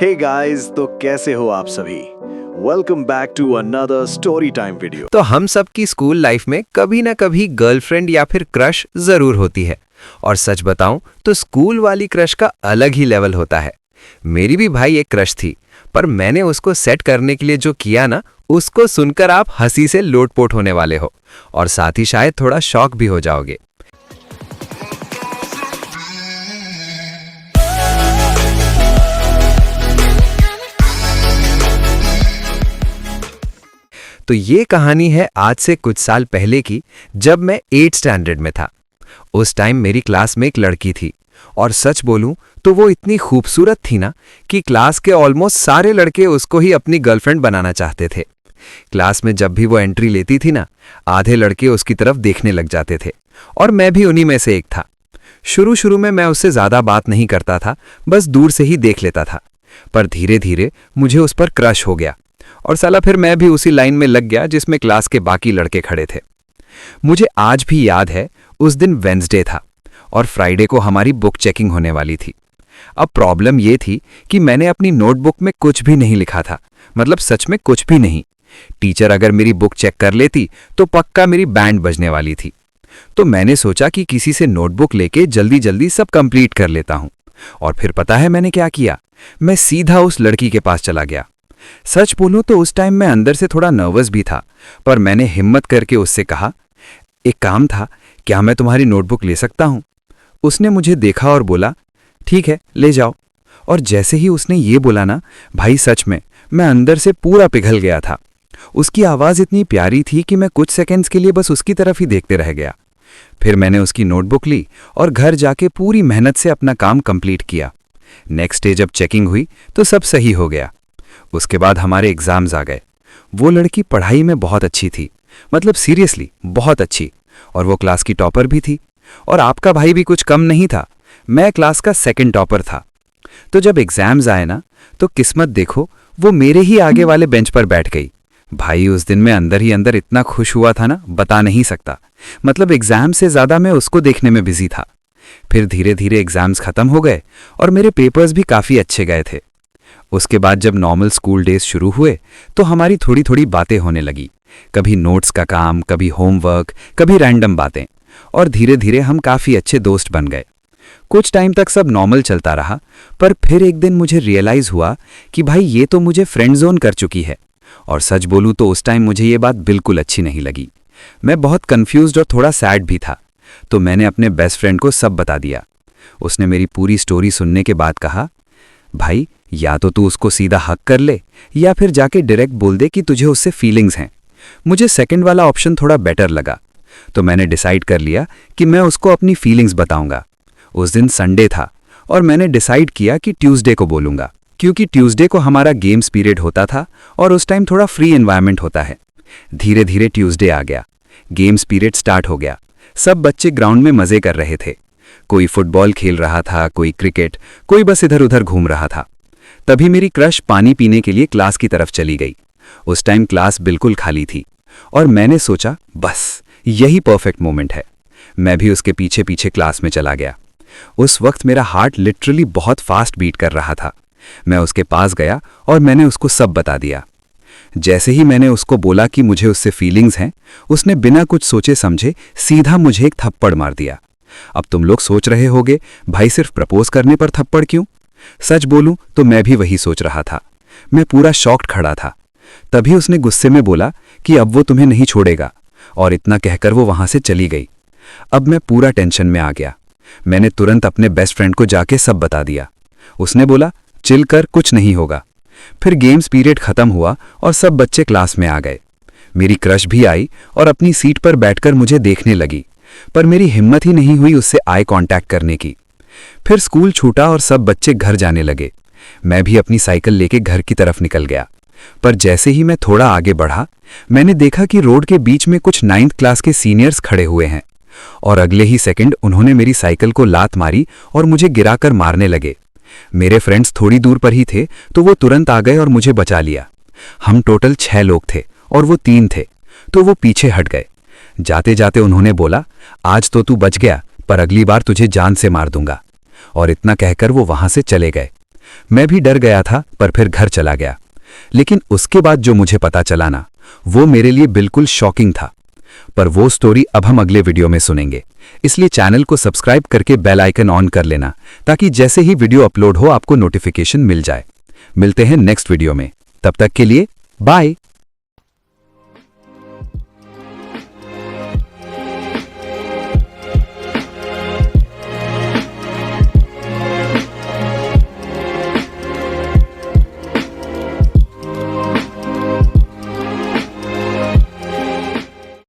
Hey guys, तो कैसे हो आप सभी। Welcome back to another story time video. तो हम सब की स्कूल लाइफ में कभी ना कभी गर्लफ्रेंड या फिर क्रश जरूर होती है। और सच बताऊं तो स्कूल वाली क्रश का अलग ही लेवल होता है। मेरी भी भाई एक क्रश थी, पर मैंने उसको सेट करने के लिए जो किया ना, उसको सुनकर आप हंसी से लोटपोट होने वाले हो और साथ ही शायद थोड़ा शॉक भी हो जाओगे। तो ये कहानी है आज से कुछ साल पहले की, जब मैं 8th स्टैंडर्ड में था। उस टाइम मेरी क्लास में एक लड़की थी और सच बोलूं तो वो इतनी खूबसूरत थी ना कि क्लास के ऑलमोस्ट सारे लड़के उसको ही अपनी गर्लफ्रेंड बनाना चाहते थे। क्लास में जब भी वो एंट्री लेती थी ना, आधे लड़के उसकी तरफ देखने लग जाते थे और मैं भी उन्हीं में से एक था। शुरू शुरू में मैं उससे ज्यादा बात नहीं करता था, बस दूर से ही देख लेता था। पर धीरे धीरे मुझे उस पर क्रश हो गया और साला फिर मैं भी उसी लाइन में लग गया जिसमें क्लास के बाकी लड़के खड़े थे। मुझे आज भी याद है, उस दिन वेंसडे था और फ्राइडे को हमारी बुक चेकिंग होने वाली थी। अब प्रॉब्लम ये थी कि मैंने अपनी नोटबुक में कुछ भी नहीं लिखा था, मतलब सच में कुछ भी नहीं। टीचर अगर मेरी बुक चेक कर लेती तो पक्का मेरी बैंड बजने वाली थी। तो मैंने सोचा कि किसी से नोटबुक लेके जल्दी जल्दी सब कंप्लीट कर लेता हूं। और फिर पता है मैंने क्या किया? मैं सीधा उस लड़की के पास चला गया। सच बोलूं तो उस टाइम मैं अंदर से थोड़ा नर्वस भी था, पर मैंने हिम्मत करके उससे कहा, एक काम था, क्या मैं तुम्हारी नोटबुक ले सकता हूं? उसने मुझे देखा और बोला, ठीक है, ले जाओ। और जैसे ही उसने ये बोला ना, भाई सच में मैं अंदर से पूरा पिघल गया था। उसकी आवाज़ इतनी प्यारी थी कि मैं कुछ सेकंड्स के लिए बस उसकी तरफ ही देखते रह गया। फिर मैंने उसकी नोटबुक ली और घर जाके पूरी मेहनत से अपना काम कंप्लीट किया। नेक्स्ट डे जब चेकिंग हुई तो सब सही हो गया। उसके बाद हमारे एग्जाम्स आ गए। वो लड़की पढ़ाई में बहुत अच्छी थी, मतलब सीरियसली बहुत अच्छी, और वो क्लास की टॉपर भी थी। और आपका भाई भी कुछ कम नहीं था, मैं क्लास का सेकंड टॉपर था। तो जब एग्जाम्स आए ना, तो किस्मत देखो, वो मेरे ही आगे वाले बेंच पर बैठ गई। भाई उस दिन मैं अंदर ही अंदर इतना खुश हुआ था ना, बता नहीं सकता। मतलब एग्जाम से ज्यादा मैं उसको देखने में बिजी था। फिर धीरे धीरे एग्जाम्स खत्म हो गए और मेरे पेपर्स भी काफी अच्छे गए थे। उसके बाद जब नॉर्मल स्कूल डेज शुरू हुए तो हमारी थोड़ी थोड़ी बातें होने लगी। कभी नोट्स का काम, कभी होमवर्क, कभी रैंडम बातें, और धीरे धीरे हम काफी अच्छे दोस्त बन गए। कुछ टाइम तक सब नॉर्मल चलता रहा, पर फिर एक दिन मुझे रियलाइज हुआ कि भाई ये तो मुझे फ्रेंड जोन कर चुकी है। और सच बोलूं तो उस टाइम मुझे ये बात बिल्कुल अच्छी नहीं लगी। मैं बहुत कंफ्यूज्ड और थोड़ा सैड भी था। तो मैंने अपने बेस्ट फ्रेंड को सब बता दिया। उसने मेरी पूरी स्टोरी सुनने के बाद कहा, भाई या तो तू उसको सीधा हक कर ले या फिर जाके डायरेक्ट बोल दे कि तुझे उससे फीलिंग्स हैं। मुझे सेकंड वाला ऑप्शन थोड़ा बेटर लगा, तो मैंने डिसाइड कर लिया कि मैं उसको अपनी फीलिंग्स बताऊंगा। उस दिन संडे था और मैंने डिसाइड किया कि ट्यूसडे को बोलूंगा, क्योंकि ट्यूसडे को हमारा गेम्स पीरियड होता था और उस टाइम थोड़ा फ्री एनवायरनमेंट होता है। धीरे धीरे ट्यूसडे आ गया, गेम्स पीरियड स्टार्ट हो गया। सब बच्चे ग्राउंड में मजे कर रहे थे। कोई फुटबॉल खेल रहा था, कोई क्रिकेट, कोई बस इधर उधर घूम रहा था। तभी मेरी क्रश पानी पीने के लिए क्लास की तरफ चली गई। उस टाइम क्लास बिल्कुल खाली थी और मैंने सोचा बस यही परफेक्ट मोमेंट है। मैं भी उसके पीछे पीछे क्लास में चला गया। उस वक्त मेरा हार्ट लिटरली बहुत फास्ट बीट कर रहा था। मैं उसके पास गया और मैंने उसको सब बता दिया। जैसे ही मैंने उसको बोला कि मुझे उससे फीलिंग्स हैं, उसने बिना कुछ सोचे समझे सीधा मुझे एक थप्पड़ मार दिया। अब तुम लोग सोच रहे होगे, भाई सिर्फ प्रपोज करने पर थप्पड़ क्यों? सच बोलूं तो मैं भी वही सोच रहा था। मैं पूरा शॉक्ड खड़ा था। तभी उसने गुस्से में बोला कि अब वो तुम्हें नहीं छोड़ेगा, और इतना कहकर वो वहां से चली गई। अब मैं पूरा टेंशन में आ गया। मैंने तुरंत अपने बेस्ट फ्रेंड को जाके सब बता दिया। उसने बोला, चिल कर, कुछ नहीं होगा। फिर गेम्स पीरियड खत्म हुआ और सब बच्चे क्लास में आ गए। मेरी क्रश भी आई और अपनी सीट पर बैठकर मुझे देखने लगी, पर मेरी हिम्मत ही नहीं हुई उससे आई कांटेक्ट करने की। फिर स्कूल छूटा और सब बच्चे घर जाने लगे। मैं भी अपनी साइकिल लेके घर की तरफ निकल गया। पर जैसे ही मैं थोड़ा आगे बढ़ा, मैंने देखा कि रोड के बीच में कुछ 9th क्लास के सीनियर्स खड़े हुए हैं, और अगले ही सेकंड उन्होंने मेरी साइकिल को लात मारी और मुझे गिराकर मारने लगे। मेरे फ्रेंड्स थोड़ी दूर पर ही थे, तो वो तुरंत आ गए और मुझे बचा लिया। हम टोटल 6 लोग थे और वो 3 थे, तो वो पीछे हट गए। जाते जाते उन्होंने बोला, आज तो तू बच गया, पर अगली बार तुझे जान से मार दूंगा। और इतना कहकर वो वहां से चले गए। मैं भी डर गया था, पर फिर घर चला गया। लेकिन उसके बाद जो मुझे पता चला ना, वो मेरे लिए बिल्कुल शॉकिंग था। पर वो स्टोरी अब हम अगले वीडियो में सुनेंगे, इसलिए चैनल को सब्सक्राइब करके बेल आइकन ऑन कर लेना, ताकि जैसे ही वीडियो अपलोड हो आपको नोटिफिकेशन मिल जाए। मिलते हैं नेक्स्ट वीडियो में, तब तक के लिए बाय।